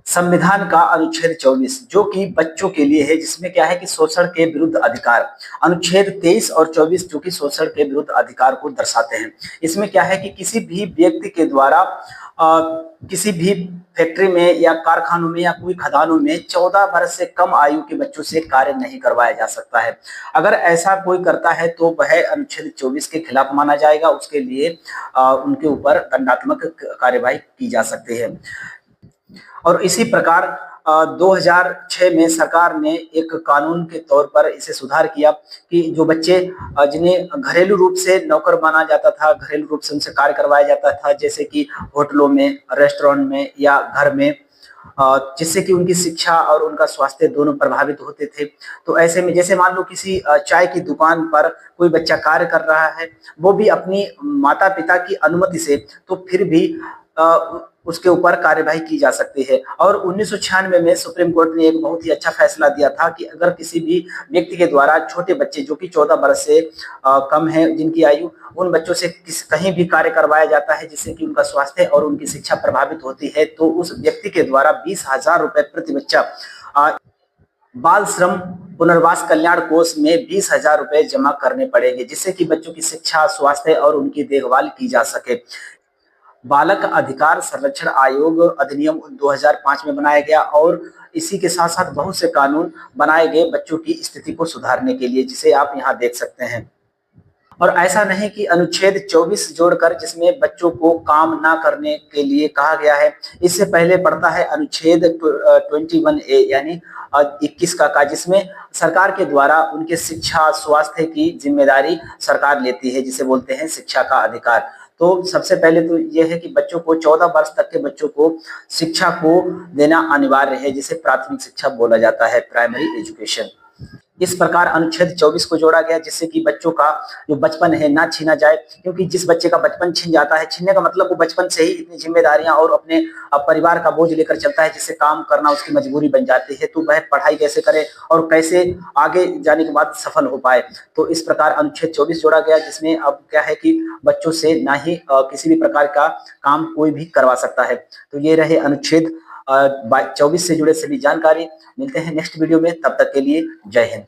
संविधान का अनुच्छेद 24 जो कि बच्चों के लिए है, जिसमें क्या है कि शोषण के विरुद्ध अधिकार। अनुच्छेद 23 और 24 जो कि शोषण के विरुद्ध अधिकार को दर्शाते हैं। इसमें क्या है कि किसी भी व्यक्ति के द्वारा किसी भी फैक्ट्री में या कारखानों में या कोई खदानों में 14 वर्ष से कम आयु के बच्चों से कार्य नहीं करवाया जा सकता है। अगर ऐसा कोई करता है तो वह अनुच्छेद 24 के खिलाफ माना जाएगा। उसके लिए उनके ऊपर दंडात्मक कार्यवाही की जा सकती है। और इसी प्रकार 2006 में सरकार ने एक कानून के तौर पर इसे सुधार किया कि जो बच्चे जिन्हें घरेलू रूप से नौकर माना जाता था, घरेलू रूप से उनसे कार्य करवाया जाता था, जैसे कि होटलों में, रेस्टोरेंट में या घर में, जिससे कि उनकी शिक्षा और उनका स्वास्थ्य दोनों प्रभावित होते थे। तो ऐसे में जैसे मान लो किसी चाय की दुकान पर कोई बच्चा कार्य कर रहा है, वो भी अपनी माता पिता की अनुमति से, तो फिर भी उसके ऊपर कार्यवाही की जा सकती है। और 1996 में सुप्रीम कोर्ट ने एक बहुत ही अच्छा फैसला दिया था कि अगर किसी भी व्यक्ति के द्वारा छोटे बच्चे जो कि 14 वर्ष से कम है जिनकी आयु, उन बच्चों से कहीं भी कार्य करवाया जाता है जिससे कि उनका स्वास्थ्य और उनकी शिक्षा प्रभावित होती है, तो उस व्यक्ति के द्वारा 20,000 रुपए प्रति बच्चा बाल श्रम पुनर्वास कल्याण कोष में 20,000 रुपए जमा करने पड़ेंगे, जिससे कि बच्चों की शिक्षा, स्वास्थ्य और उनकी देखभाल की जा सके। बालक अधिकार संरक्षण आयोग अधिनियम 2005 में बनाया गया और इसी के साथ साथ बहुत से कानून बनाए गए बच्चों की स्थिति को सुधारने के लिए, जिसे आप यहाँ देख सकते हैं। और ऐसा नहीं कि अनुच्छेद 24 जोड़कर जिसमें बच्चों को काम ना करने के लिए कहा गया है, इससे पहले पड़ता है अनुच्छेद 21A यानी 21 का, जिसमें सरकार के द्वारा उनके शिक्षा स्वास्थ्य की जिम्मेदारी सरकार लेती है, जिसे बोलते हैं शिक्षा का अधिकार। तो सबसे पहले तो यह है कि बच्चों को 14 वर्ष तक के बच्चों को शिक्षा को देना अनिवार्य है, जिसे प्राथमिक शिक्षा बोला जाता है, प्राइमरी एजुकेशन। इस प्रकार अनुच्छेद 24 को जोड़ा गया जिससे कि बच्चों का जो बचपन है ना छीना जाए, क्योंकि जिस बच्चे का बचपन छीन जाता है, छीनने का मतलब वो बचपन से ही इतनी जिम्मेदारियां और अपने परिवार का बोझ लेकर चलता है, जिससे काम करना उसकी मजबूरी बन जाती है। तो वह पढ़ाई कैसे करे और कैसे आगे जाने के बाद सफल हो पाए। तो इस प्रकार अनुच्छेद 24 जोड़ा गया, जिसमें अब क्या है कि बच्चों से ना ही किसी भी प्रकार का काम कोई भी करवा सकता है। तो ये रहे अनुच्छेद 24 से जुड़े सभी जानकारी। मिलते हैं नेक्स्ट वीडियो में, तब तक के लिए जय हिंद।